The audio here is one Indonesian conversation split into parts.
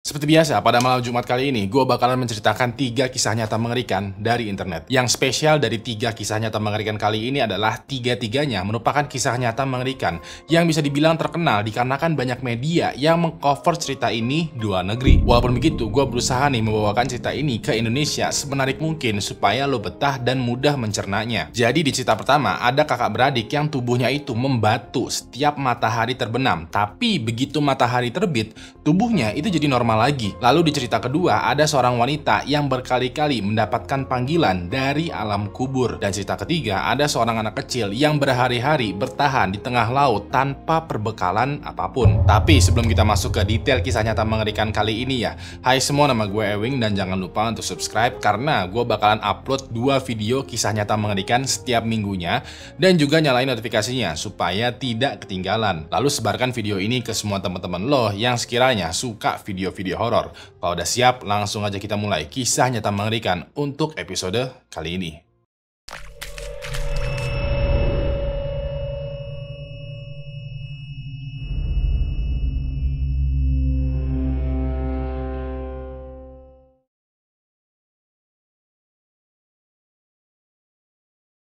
Seperti biasa, pada malam Jumat kali ini, gue bakalan menceritakan 3 kisah nyata mengerikan dari internet. Yang spesial dari 3 kisah nyata mengerikan kali ini adalah tiga-tiganya merupakan kisah nyata mengerikan yang bisa dibilang terkenal dikarenakan banyak media yang mengcover cerita ini di luar negeri. Walaupun begitu, gue berusaha nih membawakan cerita ini ke Indonesia semenarik mungkin supaya lo betah dan mudah mencernanya. Jadi di cerita pertama, ada kakak beradik yang tubuhnya itu membatu setiap matahari terbenam. Tapi begitu matahari terbit, tubuhnya itu jadi normal lagi. Lalu di cerita kedua ada seorang wanita yang berkali-kali mendapatkan panggilan dari alam kubur. Dan cerita ketiga ada seorang anak kecil yang berhari-hari bertahan di tengah laut tanpa perbekalan apapun. Tapi sebelum kita masuk ke detail kisah nyata mengerikan kali ini ya, hai semua, nama gue Ewing dan jangan lupa untuk subscribe karena gue bakalan upload 2 video kisah nyata mengerikan setiap minggunya dan juga nyalain notifikasinya supaya tidak ketinggalan. Lalu sebarkan video ini ke semua teman-teman lo yang sekiranya suka video-video horor. Kalau udah siap, langsung aja kita mulai kisah nyata mengerikan untuk episode kali ini.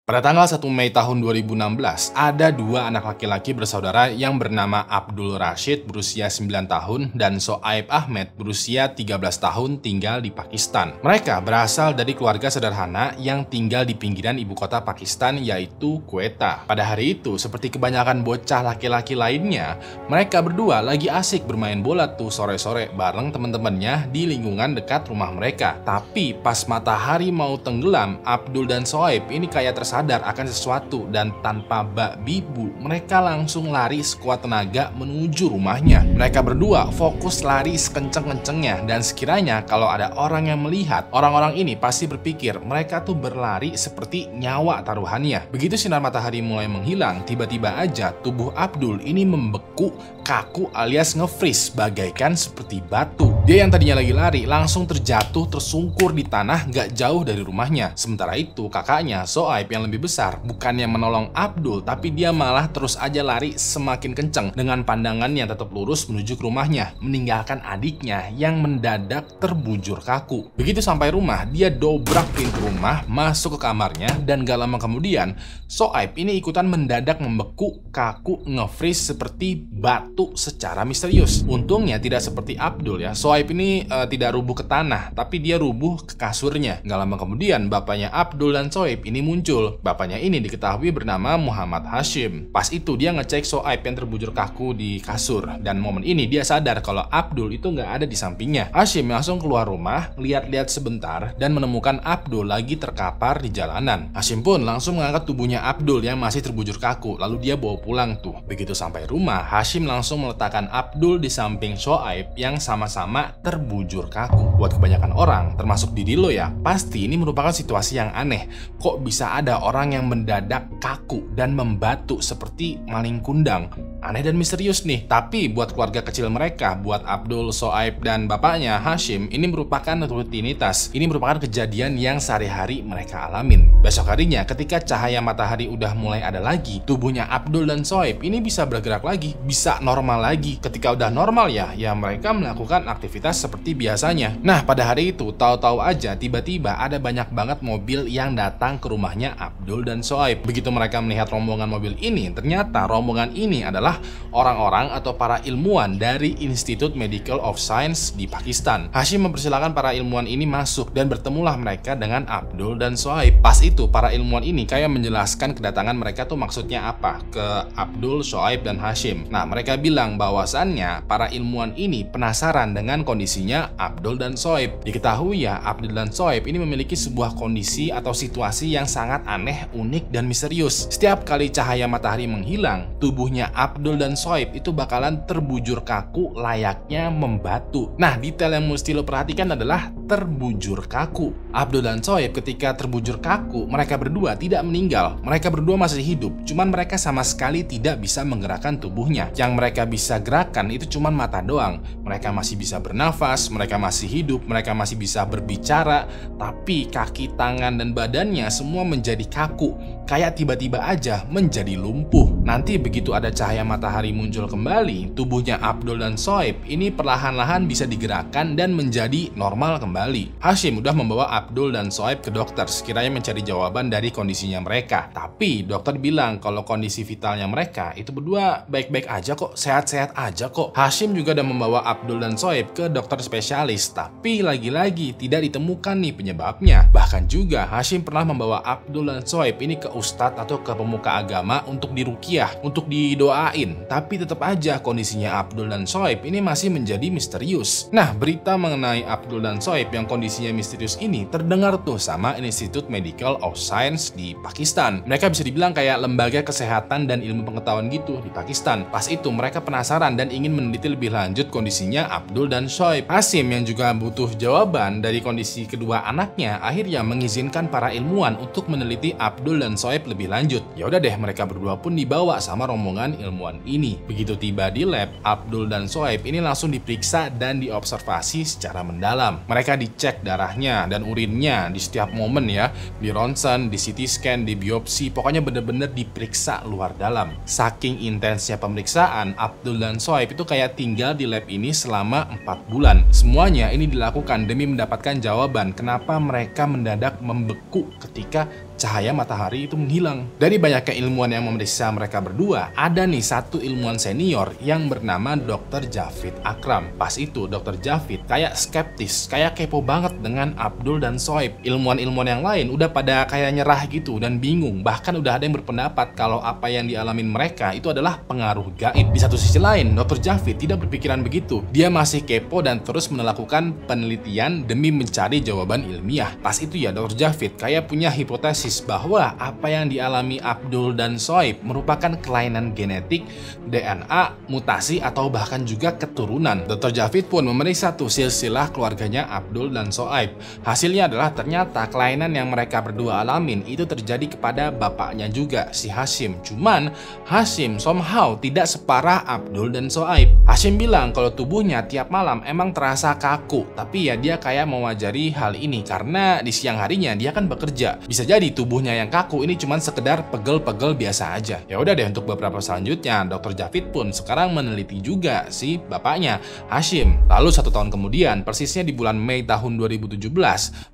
Pada tanggal 1 Mei tahun 2016, ada 2 anak laki-laki bersaudara yang bernama Abdul Rashid berusia 9 tahun dan Soaib Ahmed berusia 13 tahun tinggal di Pakistan. Mereka berasal dari keluarga sederhana yang tinggal di pinggiran ibu kota Pakistan yaitu Quetta. Pada hari itu, seperti kebanyakan bocah laki-laki lainnya, mereka berdua lagi asik bermain bola tuh sore-sore bareng teman-temannya di lingkungan dekat rumah mereka. Tapi pas matahari mau tenggelam, Abdul dan Soaib ini kayak sadar akan sesuatu dan tanpa bak bibu mereka langsung lari sekuat tenaga menuju rumahnya. Mereka berdua fokus lari sekenceng-kencengnya dan sekiranya kalau ada orang yang melihat, orang-orang ini pasti berpikir mereka tuh berlari seperti nyawa taruhannya. Begitu sinar matahari mulai menghilang, tiba-tiba aja tubuh Abdul ini membeku, kaku alias nge-freeze bagaikan seperti batu. Dia yang tadinya lagi lari langsung terjatuh tersungkur di tanah gak jauh dari rumahnya. Sementara itu kakaknya Soaib yang lebih besar bukannya menolong Abdul, tapi dia malah terus aja lari semakin kenceng dengan pandangan yang tetap lurus menuju ke rumahnya, meninggalkan adiknya yang mendadak terbujur kaku. Begitu sampai rumah, dia dobrak pintu rumah, masuk ke kamarnya, dan gak lama kemudian Soaib ini ikutan mendadak membeku, kaku, nge-freeze seperti batu secara misterius. Untungnya tidak seperti Abdul ya, Soaib ini tidak rubuh ke tanah, tapi dia rubuh ke kasurnya. Gak lama kemudian bapaknya Abdul dan Soaib ini muncul. Bapaknya ini diketahui bernama Muhammad Hashim. Pas itu dia ngecek Soaib yang terbujur kaku di kasur, dan momen ini dia sadar kalau Abdul itu nggak ada di sampingnya. Hashim langsung keluar rumah, lihat-lihat sebentar dan menemukan Abdul lagi terkapar di jalanan. Hashim pun langsung mengangkat tubuhnya Abdul yang masih terbujur kaku, lalu dia bawa pulang tuh. Begitu sampai rumah, Hashim langsung meletakkan Abdul di samping Soaib yang sama-sama terbujur kaku. Buat kebanyakan orang, termasuk diri lo ya, pasti ini merupakan situasi yang aneh. Kok bisa ada orang yang mendadak kaku dan membatu seperti maling kundang? Aneh dan misterius nih. Tapi buat keluarga kecil mereka, buat Abdul, Soaib, dan bapaknya Hashim, ini merupakan rutinitas. Ini merupakan kejadian yang sehari-hari mereka alamin. Besok harinya ketika cahaya matahari udah mulai ada lagi, tubuhnya Abdul dan Soaib ini bisa bergerak lagi, bisa normal lagi. Ketika udah normal ya mereka melakukan aktivitas seperti biasanya. Nah pada hari itu, tahu-tahu aja tiba-tiba ada banyak banget mobil yang datang ke rumahnya Abdul dan Soaib. Begitu mereka melihat rombongan mobil ini, ternyata rombongan ini adalah orang-orang atau para ilmuwan dari Institute Medical of Science di Pakistan. Hashim mempersilahkan para ilmuwan ini masuk dan bertemulah mereka dengan Abdul dan Soaib. Pas itu para ilmuwan ini kayak menjelaskan kedatangan mereka tuh maksudnya apa ke Abdul, Soaib, dan Hashim. Nah mereka bilang bahwasannya para ilmuwan ini penasaran dengan kondisinya Abdul dan Soaib. Diketahui ya Abdul dan Soaib ini memiliki sebuah kondisi atau situasi yang sangat aneh, unik, dan misterius. Setiap kali cahaya matahari menghilang, tubuhnya Abdul dan Soaib itu bakalan terbujur kaku layaknya membatu. Nah, detail yang mesti lo perhatikan adalah terbujur kaku. Abdul dan Soaib ketika terbujur kaku, mereka berdua tidak meninggal. Mereka berdua masih hidup, cuman mereka sama sekali tidak bisa menggerakkan tubuhnya. Yang mereka bisa gerakan itu cuman mata doang. Mereka masih bisa bernafas, mereka masih hidup, mereka masih bisa berbicara, tapi kaki, tangan, dan badannya semua menjadi kaku. kayak tiba-tiba aja menjadi lumpuh. Nanti begitu ada cahaya matahari muncul kembali, tubuhnya Abdul dan Shoaib ini perlahan-lahan bisa digerakkan dan menjadi normal kembali. Hashim udah membawa Abdul dan Shoaib ke dokter sekiranya mencari jawaban dari kondisinya mereka. Tapi dokter bilang kalau kondisi vitalnya mereka itu berdua baik-baik aja kok, sehat-sehat aja kok. Hashim juga udah membawa Abdul dan Shoaib ke dokter spesialis, tapi lagi-lagi tidak ditemukan nih penyebabnya. Bahkan juga Hashim pernah membawa Abdul dan Shoaib ini ke ustadz atau ke pemuka agama untuk diruqyah, untuk didoain. Tapi tetap aja kondisinya Abdul dan Shoaib ini masih menjadi misterius. Nah, berita mengenai Abdul dan Shoaib yang kondisinya misterius ini terdengar tuh sama Institute Medical of Science di Pakistan. Mereka bisa dibilang kayak lembaga kesehatan dan ilmu pengetahuan gitu di Pakistan. Pas itu mereka penasaran dan ingin meneliti lebih lanjut kondisinya Abdul dan Shoaib. Hashim yang juga butuh jawaban dari kondisi kedua anaknya akhirnya mengizinkan para ilmuwan untuk meneliti Abdul dan Shoaib lebih lanjut. Ya udah deh, mereka berdua pun dibawa sama rombongan ilmuwan ini. Begitu tiba di lab, Abdul dan Shoaib ini langsung diperiksa dan diobservasi secara mendalam. Mereka dicek darahnya dan urinnya di setiap momen ya, di ronsen, di CT scan, di biopsi, pokoknya bener-bener diperiksa luar dalam. Saking intensnya pemeriksaan, Abdul dan Shoaib itu kayak tinggal di lab ini selama 4 bulan. Semuanya ini dilakukan demi mendapatkan jawaban kenapa mereka mendadak membeku ketika cahaya matahari itu menghilang. Dari banyaknya ilmuwan yang memeriksa mereka berdua, ada nih satu ilmuwan senior yang bernama Dr. Javid Akram. Pas itu Dr. Javid kayak skeptis, kayak kepo banget dengan Abdul dan Shoaib. Ilmuwan-ilmuwan yang lain udah pada kayak nyerah gitu dan bingung. Bahkan udah ada yang berpendapat kalau apa yang dialamin mereka itu adalah pengaruh gaib. Di satu sisi lain, Dr. Javid tidak berpikiran begitu. Dia masih kepo dan terus melakukan penelitian demi mencari jawaban ilmiah. Pas itu ya Dr. Javid kayak punya hipotesis bahwa apa yang dialami Abdul dan Shoaib merupakan kelainan genetik, DNA, mutasi, atau bahkan juga keturunan. Dr. Javid pun memeriksa tuh silsilah keluarganya Abdul dan Shoaib. Hasilnya adalah ternyata kelainan yang mereka berdua alamin itu terjadi kepada bapaknya juga, si Hashim. Cuman Hashim somehow tidak separah Abdul dan Shoaib. Hashim bilang kalau tubuhnya tiap malam emang terasa kaku, tapi ya dia kayak mewajari hal ini karena di siang harinya dia kan bekerja. Bisa jadi tubuhnya yang kaku ini cuman sekedar pegel-pegel biasa aja. Ya udah deh, untuk beberapa selanjutnya Dr. Javid pun sekarang meneliti juga si bapaknya Hashim. Lalu 1 tahun kemudian, persisnya di bulan Mei tahun 2017,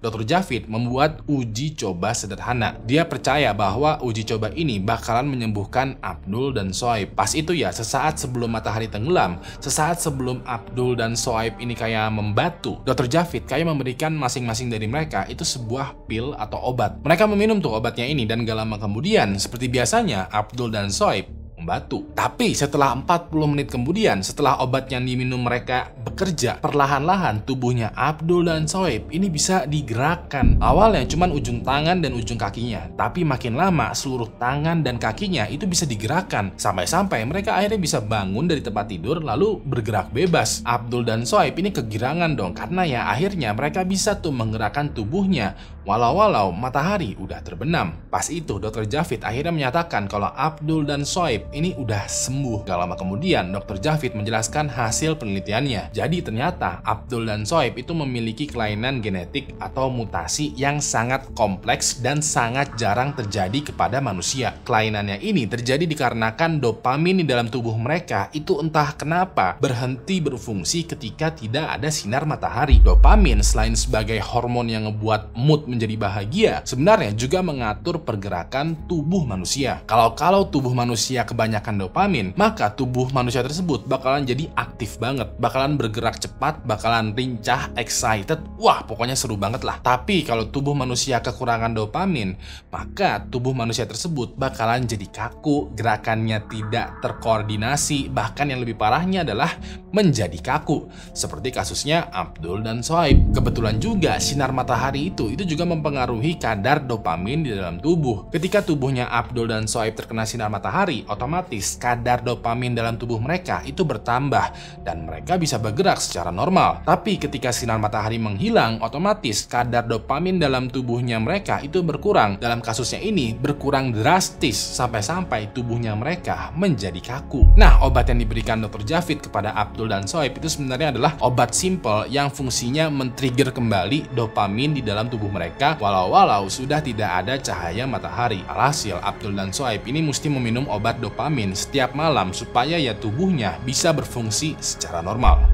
Dr. Javid membuat uji coba sederhana. Dia percaya bahwa uji coba ini bakalan menyembuhkan Abdul dan Shoaib. Pas itu ya, sesaat sebelum matahari tenggelam, sesaat sebelum Abdul dan Shoaib ini kayak membatu, Dr. Javid kayak memberikan masing-masing dari mereka itu sebuah pil atau obat. Mereka meminum tuh obatnya ini dan gak lama kemudian seperti biasanya Abdul dan Shoaib membantu. Tapi setelah 40 menit kemudian, setelah obat yang diminum mereka bekerja, perlahan-lahan tubuhnya Abdul dan Shoaib ini bisa digerakkan. Awalnya cuman ujung tangan dan ujung kakinya, tapi makin lama seluruh tangan dan kakinya itu bisa digerakkan. Sampai-sampai mereka akhirnya bisa bangun dari tempat tidur lalu bergerak bebas. Abdul dan Shoaib ini kegirangan dong, karena ya akhirnya mereka bisa tuh menggerakkan tubuhnya walau matahari udah terbenam. Pas itu Dr. Javid akhirnya menyatakan kalau Abdul dan Shoaib ini udah sembuh. Gak lama kemudian Dr. Javid menjelaskan hasil penelitiannya. Jadi ternyata Abdul dan Shoaib itu memiliki kelainan genetik atau mutasi yang sangat kompleks dan sangat jarang terjadi kepada manusia. Kelainannya ini terjadi dikarenakan dopamin di dalam tubuh mereka itu entah kenapa berhenti berfungsi ketika tidak ada sinar matahari. Dopamin selain sebagai hormon yang ngebuat mood menjadi bahagia, sebenarnya juga mengatur pergerakan tubuh manusia. Kalau tubuh manusia kebanyakan dopamin, maka tubuh manusia tersebut bakalan jadi aktif banget, bakalan bergerak cepat, bakalan lincah, excited, wah pokoknya seru banget lah. Tapi kalau tubuh manusia kekurangan dopamin, maka tubuh manusia tersebut bakalan jadi kaku, gerakannya tidak terkoordinasi, bahkan yang lebih parahnya adalah menjadi kaku, seperti kasusnya Abdul dan Shoaib. Kebetulan juga sinar matahari itu juga mempengaruhi kadar dopamin di dalam tubuh. Ketika tubuhnya Abdul dan Shoaib terkena sinar matahari, otomatis kadar dopamin dalam tubuh mereka itu bertambah dan mereka bisa bergerak secara normal. Tapi ketika sinar matahari menghilang, otomatis kadar dopamin dalam tubuhnya mereka itu berkurang. Dalam kasusnya ini berkurang drastis sampai-sampai tubuhnya mereka menjadi kaku. Nah, obat yang diberikan Dr. Javid kepada Abdul dan Shoaib itu sebenarnya adalah obat simple yang fungsinya men-trigger kembali dopamin di dalam tubuh mereka mereka walau-walau sudah tidak ada cahaya matahari. Alhasil, Abdul dan Shoaib ini mesti meminum obat dopamin setiap malam supaya ya tubuhnya bisa berfungsi secara normal.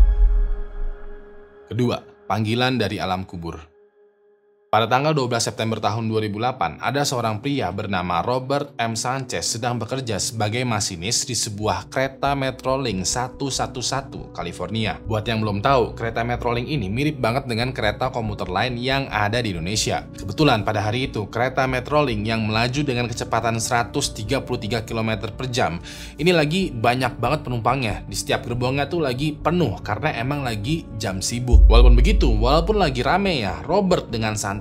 Kedua, panggilan dari alam kubur. Pada tanggal 12 September tahun 2008, ada seorang pria bernama Robert M. Sanchez sedang bekerja sebagai masinis di sebuah kereta Metrolink 111 California. Buat yang belum tahu, kereta Metrolink ini mirip banget dengan kereta komuter lain yang ada di Indonesia. Kebetulan pada hari itu, kereta Metrolink yang melaju dengan kecepatan 133 km per jam, ini lagi banyak banget penumpangnya. Di setiap gerbongnya tuh lagi penuh karena emang lagi jam sibuk. Walaupun begitu, walaupun lagi rame ya, Robert dengan santainya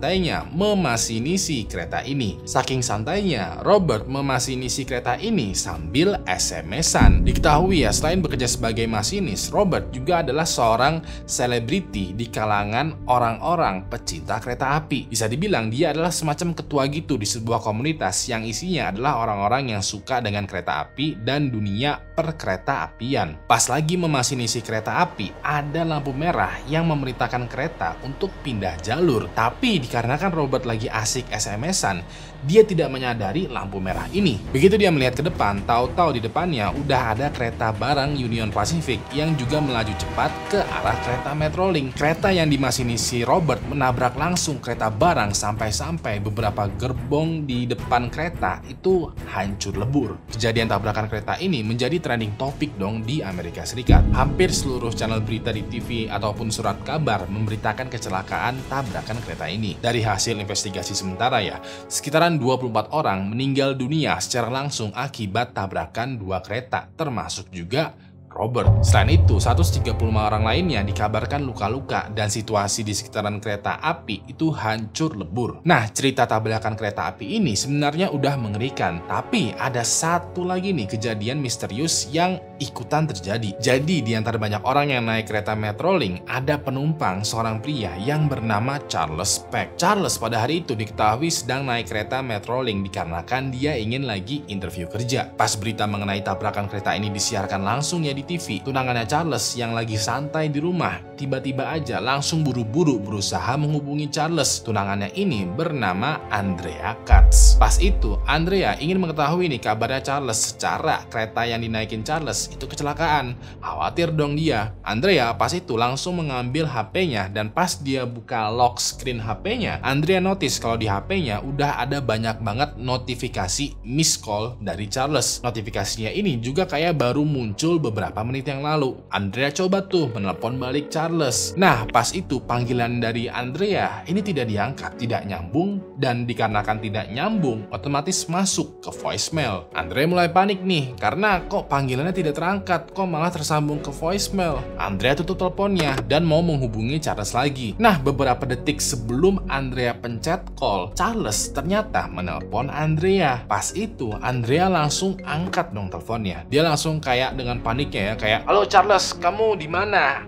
memasinisi kereta ini. Saking santainya, Robert memasinisi kereta ini sambil SMS-an. Diketahui ya, selain bekerja sebagai masinis, Robert juga adalah seorang selebriti di kalangan orang-orang pecinta kereta api. Bisa dibilang dia adalah semacam ketua gitu di sebuah komunitas yang isinya adalah orang-orang yang suka dengan kereta api dan dunia perkereta apian. Pas lagi memasinisi kereta api, ada lampu merah yang memerintahkan kereta untuk pindah jalur. Tapi dikarenakan Robert lagi asik SMS-an, dia tidak menyadari lampu merah ini. Begitu dia melihat ke depan, tahu-tahu di depannya udah ada kereta barang Union Pacific yang juga melaju cepat ke arah kereta Metrolink. Kereta yang dimasinisi Robert menabrak langsung kereta barang sampai-sampai beberapa gerbong di depan kereta itu hancur lebur. Kejadian tabrakan kereta ini menjadi trending topik dong di Amerika Serikat. Hampir seluruh channel berita di TV ataupun surat kabar memberitakan kecelakaan tabrakan kereta ini. Dari hasil investigasi sementara ya, sekitaran 24 orang meninggal dunia secara langsung akibat tabrakan dua kereta, termasuk juga Robert. Selain itu, 135 orang lainnya dikabarkan luka-luka dan situasi di sekitaran kereta api itu hancur lebur. Nah, cerita tabrakan kereta api ini sebenarnya udah mengerikan, tapi ada satu lagi nih kejadian misterius yang ikutan terjadi. Jadi, di antara banyak orang yang naik kereta Metrolink, ada penumpang seorang pria yang bernama Charles Peck. Charles pada hari itu diketahui sedang naik kereta Metrolink dikarenakan dia ingin lagi interview kerja. Pas berita mengenai tabrakan kereta ini disiarkan langsung ya di TV, tunangannya Charles yang lagi santai di rumah tiba-tiba aja langsung buru-buru berusaha menghubungi Charles. Tunangannya ini bernama Andrea Katz. Pas itu Andrea ingin mengetahui nih kabarnya Charles secara kereta yang dinaikin Charles itu kecelakaan. Khawatir dong dia. Andrea pas itu langsung mengambil HP-nya dan pas dia buka lock screen HP-nya, Andrea notice kalau di HP-nya udah ada banyak banget notifikasi miss call dari Charles. Notifikasinya ini juga kayak baru muncul beberapa menit yang lalu. Andrea coba tuh menelpon balik Charles. Nah, pas itu panggilan dari Andrea ini tidak diangkat, tidak nyambung, dan dikarenakan tidak nyambung, otomatis masuk ke voicemail. Andrea mulai panik nih, karena kok panggilannya tidak terangkat, kok malah tersambung ke voicemail. Andrea tutup teleponnya dan mau menghubungi Charles lagi. Nah, beberapa detik sebelum Andrea pencet call, Charles ternyata menelpon Andrea. Pas itu Andrea langsung angkat dong teleponnya. Dia langsung kayak dengan paniknya ya, kayak, "Halo Charles, kamu di mana?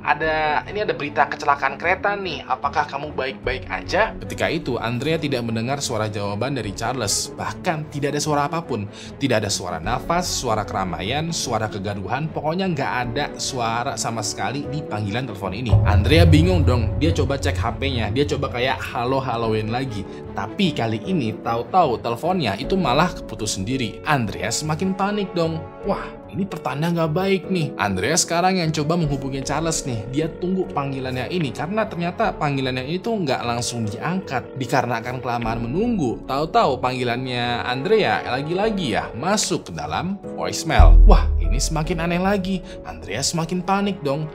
Ini ada berita kecelakaan kereta nih. Apakah kamu baik-baik aja?" Ketika itu Andrea tidak mendengar suara jawaban dari Charles. Bahkan tidak ada suara apapun. Tidak ada suara nafas, suara keramaian, suara kegaduhan. Pokoknya nggak ada suara sama sekali di panggilan telepon ini. Andrea bingung dong. Dia coba cek HP-nya. Dia coba kayak halo-haloin lagi. Tapi kali ini tahu-tahu teleponnya itu malah keputus sendiri. Andrea semakin panik dong. Wah, ini pertanda nggak baik nih. Andrea sekarang yang coba menghubungi Charles nih. Dia tunggu panggilannya ini karena ternyata panggilannya itu nggak langsung diangkat. Dikarenakan kelamaan menunggu, tahu-tahu panggilannya Andrea lagi-lagi ya masuk ke dalam voicemail. Wah, ini semakin aneh lagi. Andrea semakin panik dong.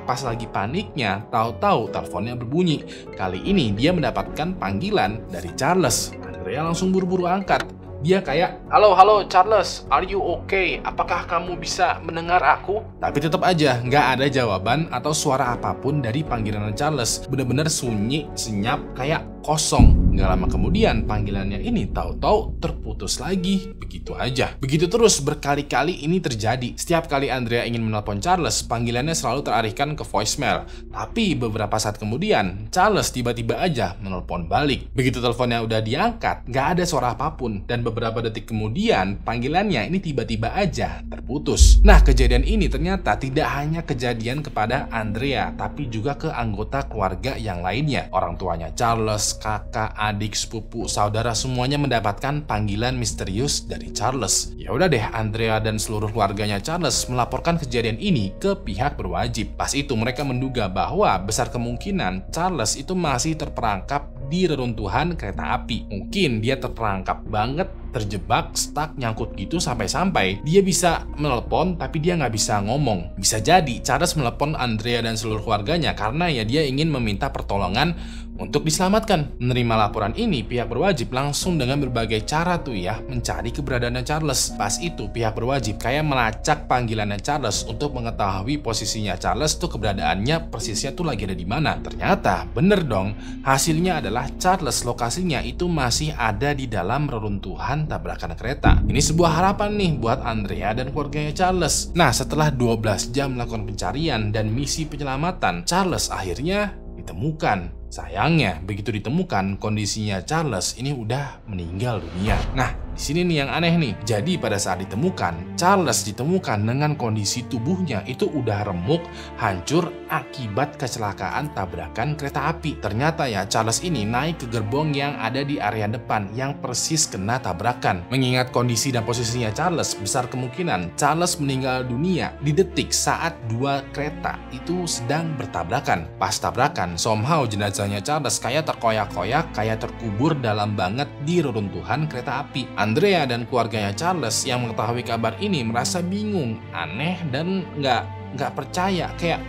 Pas lagi paniknya, tahu-tahu teleponnya berbunyi. Kali ini dia mendapatkan panggilan dari Charles. Andrea langsung buru-buru angkat. Dia kayak, halo Charles, are you okay? Apakah kamu bisa mendengar aku? Tapi tetap aja nggak ada jawaban atau suara apapun dari panggilan Charles. Bener-bener sunyi, senyap, kayak kosong. Nggak lama kemudian panggilannya ini tahu-tahu terputus lagi. Begitu aja. Begitu terus berkali-kali ini terjadi. Setiap kali Andrea ingin menelpon Charles, panggilannya selalu teralihkan ke voicemail. Tapi beberapa saat kemudian, Charles tiba-tiba aja menelpon balik. Begitu teleponnya udah diangkat, nggak ada suara apapun. Dan beberapa detik kemudian, panggilannya ini tiba-tiba aja terputus. Nah, kejadian ini ternyata tidak hanya kejadian kepada Andrea, tapi juga ke anggota keluarga yang lainnya. Orang tuanya Charles, kakak, adik, sepupu, saudara semuanya mendapatkan panggilan misterius dari Charles. Ya udah deh, Andrea dan seluruh keluarganya Charles melaporkan kejadian ini ke pihak berwajib. Pas itu mereka menduga bahwa besar kemungkinan Charles itu masih terperangkap di reruntuhan kereta api. Mungkin dia terperangkap banget, terjebak, stuck, nyangkut gitu sampai-sampai dia bisa menelepon tapi dia nggak bisa ngomong. Bisa jadi Charles menelepon Andrea dan seluruh keluarganya karena ya dia ingin meminta pertolongan untuk diselamatkan. Menerima laporan ini, pihak berwajib langsung dengan berbagai cara tuh ya mencari keberadaan Charles. Pas itu pihak berwajib kayak melacak panggilannya Charles untuk mengetahui posisinya Charles tuh keberadaannya persisnya tuh lagi ada di mana. Ternyata bener dong, hasilnya adalah Charles lokasinya itu masih ada di dalam reruntuhan tabrakan kereta. Ini sebuah harapan nih buat Andrea dan keluarganya Charles. Nah, setelah 12 jam melakukan pencarian dan misi penyelamatan, Charles akhirnya ditemukan. Sayangnya, begitu ditemukan, kondisinya Charles ini udah meninggal dunia. Nah, di sini nih yang aneh nih. Jadi pada saat ditemukan, Charles ditemukan dengan kondisi tubuhnya itu udah remuk, hancur akibat kecelakaan tabrakan kereta api. Ternyata ya, Charles ini naik ke gerbong yang ada di area depan yang persis kena tabrakan. Mengingat kondisi dan posisinya Charles, besar kemungkinan Charles meninggal dunia di detik saat dua kereta itu sedang bertabrakan. Pas tabrakan, somehow jenazahnya Charles kayak terkoyak-koyak, kayak terkubur dalam banget di reruntuhan kereta api. Andrea dan keluarganya Charles yang mengetahui kabar ini merasa bingung, aneh, dan nggak percaya. Kayak,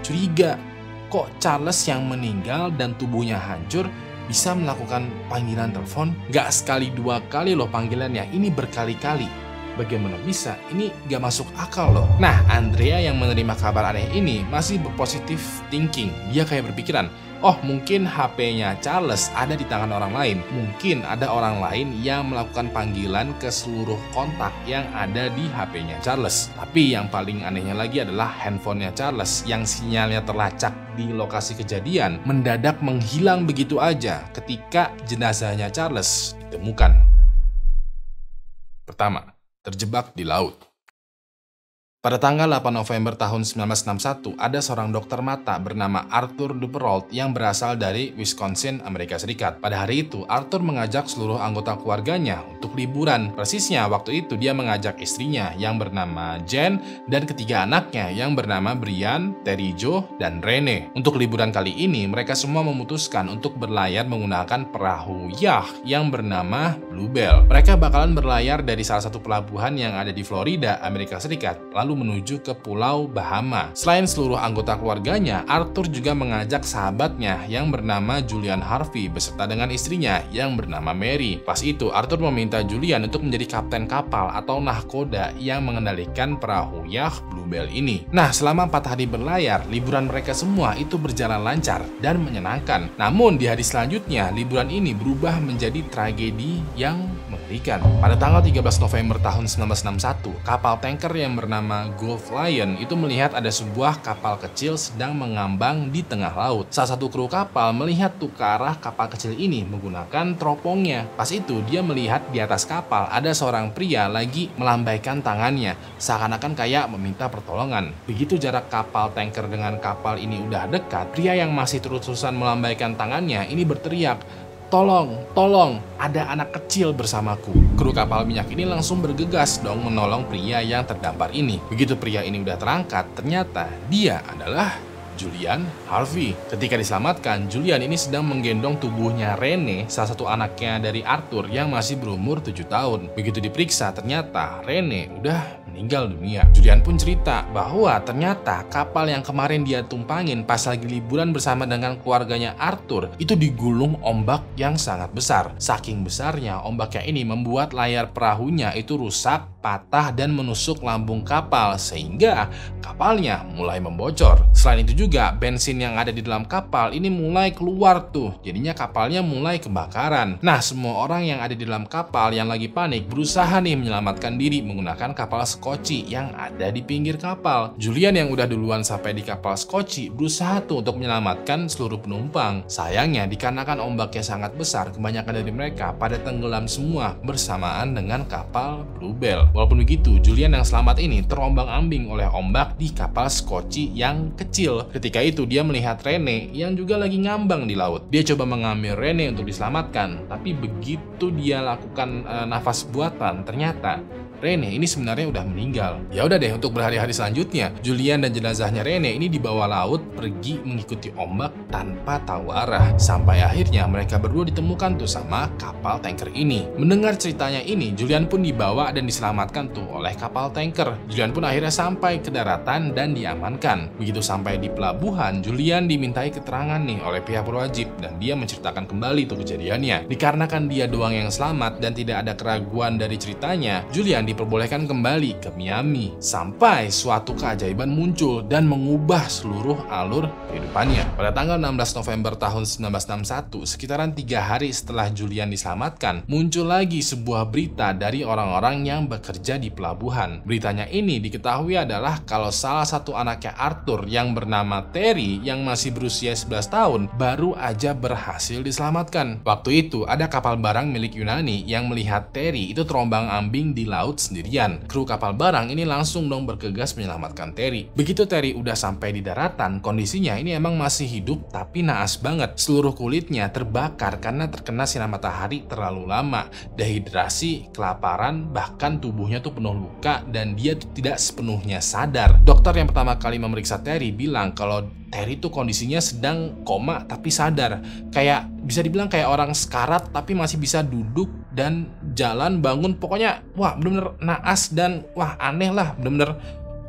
curiga. Kok Charles yang meninggal dan tubuhnya hancur bisa melakukan panggilan telepon? Nggak sekali dua kali loh panggilannya, ini berkali-kali. Bagaimana bisa? Ini gak masuk akal loh. Nah, Andrea yang menerima kabar aneh ini masih berpositif thinking. Dia kayak berpikiran, oh mungkin HP-nya Charles ada di tangan orang lain. Mungkin ada orang lain yang melakukan panggilan ke seluruh kontak yang ada di HP-nya Charles. Tapi yang paling anehnya lagi adalah handphonenya Charles yang sinyalnya terlacak di lokasi kejadian mendadak menghilang begitu aja ketika jenazahnya Charles ditemukan. Pertama, terjebak di laut. Pada tanggal 8 November tahun 1961, ada seorang dokter mata bernama Arthur Duperrault yang berasal dari Wisconsin, Amerika Serikat. Pada hari itu, Arthur mengajak seluruh anggota keluarganya untuk liburan. Persisnya, waktu itu dia mengajak istrinya yang bernama Jen dan ketiga anaknya yang bernama Brian, Terry Jo, dan Rene. Untuk liburan kali ini, mereka semua memutuskan untuk berlayar menggunakan perahu yacht yang bernama Bluebell. Mereka bakalan berlayar dari salah satu pelabuhan yang ada di Florida, Amerika Serikat, lalu menuju ke Pulau Bahama. Selain seluruh anggota keluarganya, Arthur juga mengajak sahabatnya yang bernama Julian Harvey beserta dengan istrinya yang bernama Mary. Pas itu, Arthur meminta Julian untuk menjadi kapten kapal atau nahkoda yang mengendalikan perahu yacht Bluebell ini. Nah, selama 4 hari berlayar, liburan mereka semua itu berjalan lancar dan menyenangkan. Namun, di hari selanjutnya, liburan ini berubah menjadi tragedi yang mengerikan. Pada tanggal 13 November tahun 1961, kapal tanker yang bernama Gulf Lion itu melihat ada sebuah kapal kecil sedang mengambang di tengah laut. Salah satu kru kapal melihat tuh ke arah kapal kecil ini menggunakan teropongnya. Pas itu dia melihat di atas kapal ada seorang pria lagi melambaikan tangannya, seakan-akan kayak meminta pertolongan. Begitu jarak kapal tanker dengan kapal ini udah dekat, pria yang masih terus-terusan melambaikan tangannya ini berteriak, "Tolong, tolong, ada anak kecil bersamaku." Kru kapal minyak ini langsung bergegas dong menolong pria yang terdampar ini. Begitu pria ini udah terangkat, ternyata dia adalah Julian Harvey. Ketika diselamatkan, Julian ini sedang menggendong tubuhnya Rene, salah satu anaknya dari Arthur yang masih berumur 7 tahun. Begitu diperiksa, ternyata Rene udah meninggal dunia. Julian pun cerita bahwa ternyata kapal yang kemarin dia tumpangin pas lagi liburan bersama dengan keluarganya Arthur itu digulung ombak yang sangat besar. Saking besarnya, ombaknya ini membuat layar perahunya itu rusak, patah, dan menusuk lambung kapal sehingga kapalnya mulai membocor. Selain itu juga bensin yang ada di dalam kapal ini mulai keluar tuh, jadinya kapalnya mulai kebakaran. Nah, semua orang yang ada di dalam kapal yang lagi panik berusaha nih menyelamatkan diri menggunakan kapal skoci yang ada di pinggir kapal. Julian yang udah duluan sampai di kapal skoci berusaha tuh untuk menyelamatkan seluruh penumpang. Sayangnya dikarenakan ombaknya sangat besar, kebanyakan dari mereka pada tenggelam semua bersamaan dengan kapal Bluebell. Walaupun begitu, Julian yang selamat ini terombang-ambing oleh ombak di kapal skoci yang kecil. Ketika itu dia melihat Rene yang juga lagi ngambang di laut. Dia coba mengambil Rene untuk diselamatkan, tapi begitu dia lakukan nafas buatan, ternyata Rene ini sebenarnya udah meninggal. Ya udah deh, untuk berhari-hari selanjutnya, Julian dan jenazahnya Rene ini dibawa laut pergi mengikuti ombak tanpa tahu arah. Sampai akhirnya mereka berdua ditemukan tuh sama kapal tanker ini. Mendengar ceritanya ini, Julian pun dibawa dan diselamatkan tuh oleh kapal tanker. Julian pun akhirnya sampai ke daratan dan diamankan. Begitu sampai di pelabuhan, Julian dimintai keterangan nih oleh pihak berwajib dan dia menceritakan kembali tuh kejadiannya. Dikarenakan dia doang yang selamat dan tidak ada keraguan dari ceritanya, Julian diperbolehkan kembali ke Miami sampai suatu keajaiban muncul dan mengubah seluruh alur kehidupannya. Pada tanggal 16 November tahun 1961, sekitaran 3 hari setelah Julian diselamatkan, muncul lagi sebuah berita dari orang-orang yang bekerja di pelabuhan. Beritanya ini diketahui adalah kalau salah satu anaknya Arthur yang bernama Terry yang masih berusia 11 tahun baru aja berhasil diselamatkan. Waktu itu ada kapal barang milik Yunani yang melihat Terry itu terombang-ambing di laut sendirian. Kru kapal barang ini langsung dong bergegas menyelamatkan Terry. Begitu Terry udah sampai di daratan, kondisinya ini emang masih hidup tapi naas banget. Seluruh kulitnya terbakar karena terkena sinar matahari terlalu lama, dehidrasi, kelaparan, bahkan tubuhnya tuh penuh luka dan dia tuh tidak sepenuhnya sadar. Dokter yang pertama kali memeriksa Terry bilang kalau Terry tuh kondisinya sedang koma tapi sadar. Kayak bisa dibilang kayak orang sekarat tapi masih bisa duduk dan jalan, bangun. Pokoknya wah bener-bener naas dan wah aneh lah, bener-bener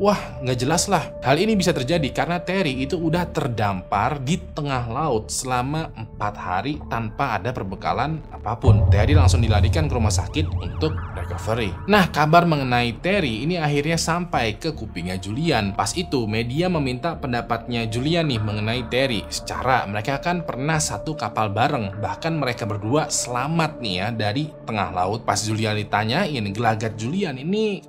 wah nggak jelas lah. Hal ini bisa terjadi karena Terry itu udah terdampar di tengah laut selama 4 hari tanpa ada perbekalan apapun. Terry langsung dilarikan ke rumah sakit untuk recovery. Nah, kabar mengenai Terry ini akhirnya sampai ke kupingnya Julian. Pas itu media meminta pendapatnya Julian nih mengenai Terry. Secara mereka kan pernah satu kapal bareng, bahkan mereka berdua selamat nih ya dari tengah laut. Pas Julian ditanyain, gelagat Julian ini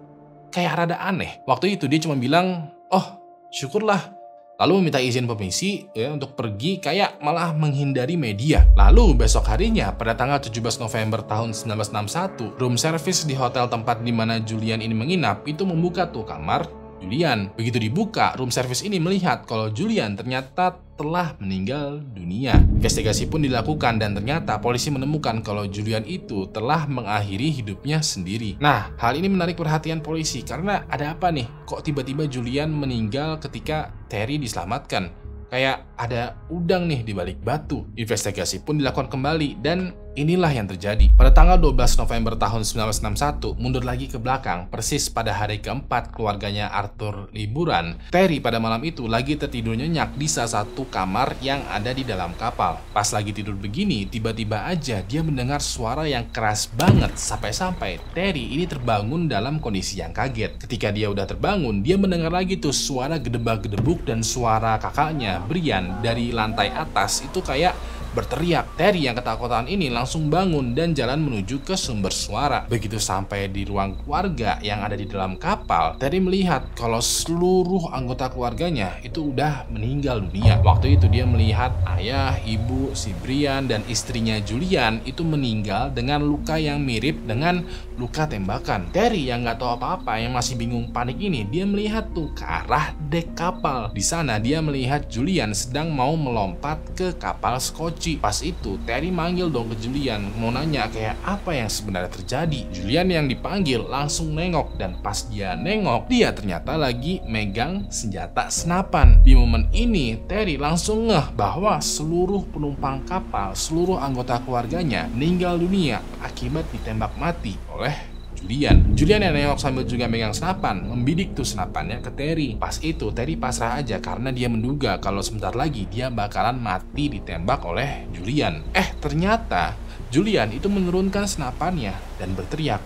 kayak rada aneh. Waktu itu dia cuma bilang, oh syukurlah. Lalu meminta izin permisi ya untuk pergi, kayak malah menghindari media. Lalu besok harinya pada tanggal 17 November tahun 1961, room service di hotel tempat di mana Julian ini menginap itu membuka tuh kamar Julian. Begitu dibuka, room service ini melihat kalau Julian ternyata telah meninggal dunia. Investigasi pun dilakukan dan ternyata polisi menemukan kalau Julian itu telah mengakhiri hidupnya sendiri. Nah, hal ini menarik perhatian polisi karena ada apa nih? Kok tiba-tiba Julian meninggal ketika Terry diselamatkan? Kayak ada udang nih di balik batu. Investigasi pun dilakukan kembali dan inilah yang terjadi. Pada tanggal 12 November tahun 1961, mundur lagi ke belakang, persis pada hari keempat keluarganya Arthur liburan, Terry pada malam itu lagi tertidur nyenyak di salah satu kamar yang ada di dalam kapal. Pas lagi tidur begini, tiba-tiba aja dia mendengar suara yang keras banget sampai-sampai Terry ini terbangun dalam kondisi yang kaget. Ketika dia udah terbangun, dia mendengar lagi tuh suara gedebak-gedebuk dan suara kakaknya Brian dari lantai atas itu kayak berteriak. Terry yang ketakutan ini langsung bangun dan jalan menuju ke sumber suara. Begitu sampai di ruang keluarga yang ada di dalam kapal, Terry melihat kalau seluruh anggota keluarganya itu udah meninggal dunia. Waktu itu dia melihat ayah, ibu, si Brian, dan istrinya Julian itu meninggal dengan luka yang mirip dengan luka tembakan. Terry yang nggak tahu apa-apa, yang masih bingung panik ini, dia melihat tuh ke arah dek kapal. Di sana dia melihat Julian sedang mau melompat ke kapal skoci. Pas itu Terry manggil dong ke Julian, mau nanya kayak apa yang sebenarnya terjadi. Julian yang dipanggil langsung nengok dan pas dia nengok, dia ternyata lagi megang senjata senapan. Di momen ini Terry langsung ngeh bahwa seluruh penumpang kapal, seluruh anggota keluarganya meninggal dunia akibat ditembak mati oleh Julian. Julian yang nengok sambil juga megang senapan, membidik tuh senapannya ke Terry. Pas itu Terry pasrah aja karena dia menduga kalau sebentar lagi dia bakalan mati ditembak oleh Julian. Ternyata Julian itu menurunkan senapannya dan berteriak,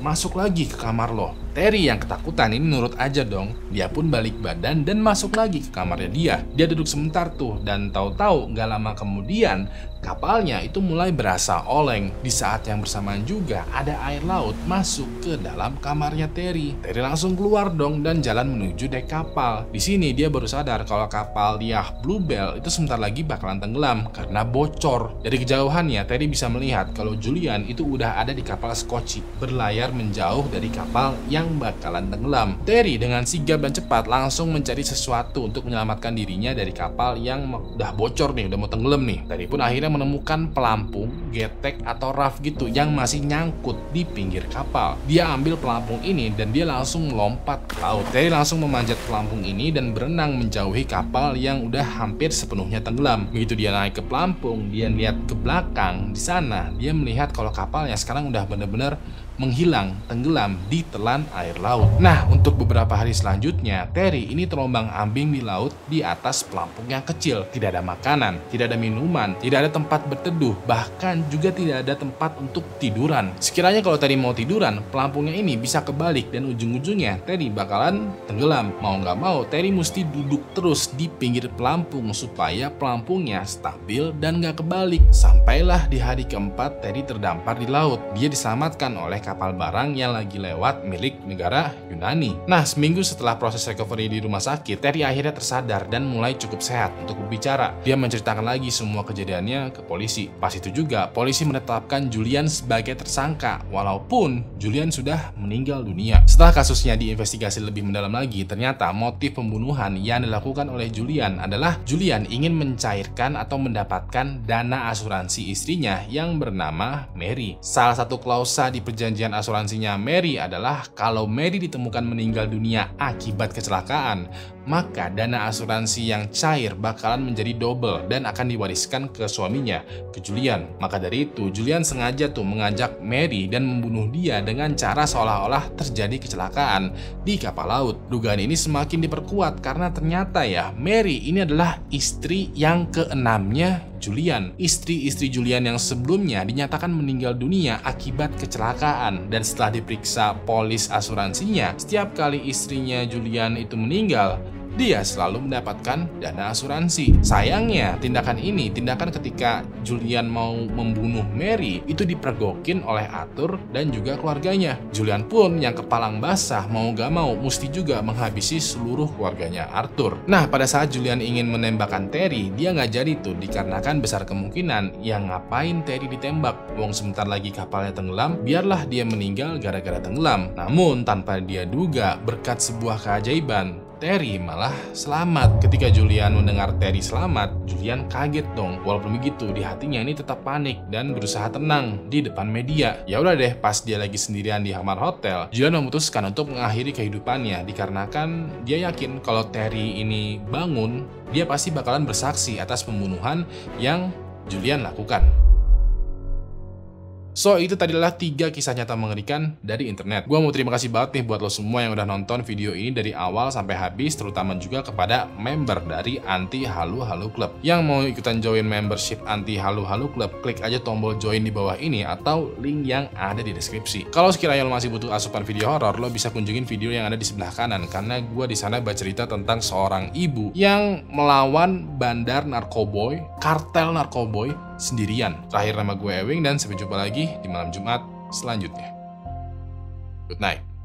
"Masuk lagi ke kamar lo." Terry yang ketakutan ini nurut aja dong. Dia pun balik badan dan masuk lagi ke kamarnya dia. Dia duduk sebentar tuh dan tahu-tahu gak lama kemudian kapalnya itu mulai berasa oleng. Di saat yang bersamaan juga ada air laut masuk ke dalam kamarnya Terry. Terry langsung keluar dong dan jalan menuju dek kapal. Di sini dia baru sadar kalau kapal Yacht Bluebell itu sebentar lagi bakalan tenggelam karena bocor. Dari kejauhannya Terry bisa melihat kalau Julian itu udah ada di kapal Scotchy, berlayar menjauh dari kapal yang bakalan tenggelam. Terry dengan sigap dan cepat langsung mencari sesuatu untuk menyelamatkan dirinya dari kapal yang udah bocor nih, udah mau tenggelam nih. Terry pun akhirnya menemukan pelampung, getek atau raf gitu yang masih nyangkut di pinggir kapal. Dia ambil pelampung ini dan dia langsung melompat ke laut. Terry langsung memanjat pelampung ini dan berenang menjauhi kapal yang udah hampir sepenuhnya tenggelam. Begitu dia naik ke pelampung, dia lihat ke belakang. Di sana dia melihat kalau kapalnya sekarang udah benar-benar menghilang, tenggelam di telan air laut. Nah, untuk beberapa hari selanjutnya, Terry ini terombang-ambing di laut di atas pelampung yang kecil. Tidak ada makanan, tidak ada minuman, tidak ada tempat berteduh, bahkan juga tidak ada tempat untuk tiduran. Sekiranya kalau Terry mau tiduran, pelampungnya ini bisa kebalik dan ujung-ujungnya Terry bakalan tenggelam. Mau nggak mau, Terry mesti duduk terus di pinggir pelampung supaya pelampungnya stabil dan nggak kebalik. Sampailah di hari keempat, Terry terdampar di laut. Dia diselamatkan oleh kapal barang yang lagi lewat milik negara Yunani. Nah, seminggu setelah proses recovery di rumah sakit, Terry akhirnya tersadar dan mulai cukup sehat untuk berbicara. Dia menceritakan lagi semua kejadiannya ke polisi. Pas itu juga, polisi menetapkan Julian sebagai tersangka, walaupun Julian sudah meninggal dunia. Setelah kasusnya diinvestigasi lebih mendalam lagi, ternyata motif pembunuhan yang dilakukan oleh Julian adalah Julian ingin mencairkan atau mendapatkan dana asuransi istrinya yang bernama Mary. Salah satu klausa di perjanjian asuransinya Mary adalah kalau Mary ditemukan meninggal dunia akibat kecelakaan, maka dana asuransi yang cair bakalan menjadi double dan akan diwariskan ke suaminya, ke Julian. Maka dari itu, Julian sengaja tuh mengajak Mary dan membunuh dia dengan cara seolah-olah terjadi kecelakaan di kapal laut. Dugaan ini semakin diperkuat karena ternyata ya, Mary ini adalah istri yang keenamnya Julian. Istri-istri Julian yang sebelumnya dinyatakan meninggal dunia akibat kecelakaan, dan setelah diperiksa polis asuransinya, setiap kali istrinya Julian itu meninggal, dia selalu mendapatkan dana asuransi. Sayangnya, tindakan ketika Julian mau membunuh Mary itu dipergokin oleh Arthur dan juga keluarganya. Julian pun yang kepalang basah mau gak mau mesti juga menghabisi seluruh keluarganya Arthur. Nah, pada saat Julian ingin menembakkan Terry, dia nggak jadi tuh dikarenakan besar kemungkinan yang ngapain Terry ditembak. Wong sebentar lagi kapalnya tenggelam, biarlah dia meninggal gara-gara tenggelam. Namun tanpa dia duga, berkat sebuah keajaiban, Terry malah selamat. Ketika Julian mendengar Terry selamat, Julian kaget dong. Walaupun begitu, di hatinya ini tetap panik dan berusaha tenang di depan media. Ya udah deh, pas dia lagi sendirian di kamar hotel, Julian memutuskan untuk mengakhiri kehidupannya dikarenakan dia yakin kalau Terry ini bangun, dia pasti bakalan bersaksi atas pembunuhan yang Julian lakukan. So, itu tadi adalah 3 kisah nyata mengerikan dari internet. Gua mau terima kasih banget nih buat lo semua yang udah nonton video ini dari awal sampai habis, terutama juga kepada member dari Anti Halu Halu Club. Yang mau ikutan join membership Anti Halu Halu Club, klik aja tombol join di bawah ini atau link yang ada di deskripsi. Kalau sekiranya lo masih butuh asupan video horor, lo bisa kunjungin video yang ada di sebelah kanan, karena gua di sana bercerita tentang seorang ibu yang melawan bandar narkoboy, kartel narkoboy sendirian. Terakhir, nama gue Ewing dan sampai jumpa lagi di malam Jumat selanjutnya. Good night.